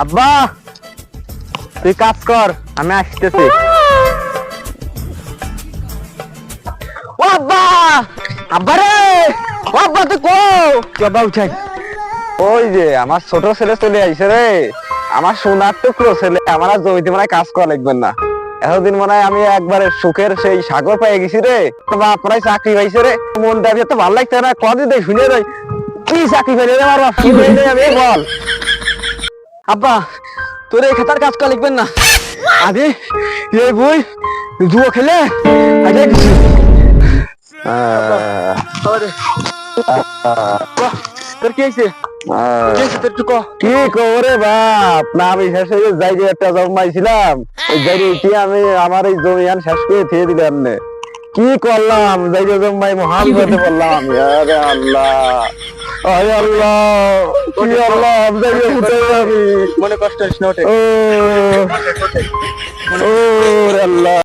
আব্বা তুই কাজ কর, আমি আসতেছি। ও আব্বা, আব্বা রে, ও আব্বা তুই কো আব্বা উঠাই। ওই যে আমার ছোট ছেলে চলে আইছে রে, আমার সোনার টুকরো ছেলে। আমার আর জমিতে মনে হয় কাজ করা লাগবে না। এতদিন মনে হয় আমি একবারে সুখের সেই সাগর পেয়ে গেছি রে। বাপ প্রায় চাকরি পাইছে রে, মনটা তো ভালো লাগছে না। কদিন দেখ শুনে যাই কি চাকরি পাইলে রে আমার বাপ, কি পাইলে আমি বল। আব্বা তোর এই খাতার কাজ করা লিখবেন না, আগে এই বই জুয়ো খেলে আগে তোর কি হয়েছে? কি করে বাপ না, আমি শেষ হয়ে যাই যে একটা জন্মাইছিলাম, ওই যাই আমি আমার এই জমি শেষ করে দিয়ে দিলাম। কি করলাম, যাই জন্মাই মহান হতে বললাম আমি। আরে আল্লাহ, আরে আল্লাহ, কি আল্লাহ, আমি মনে কষ্ট ও আল্লাহ।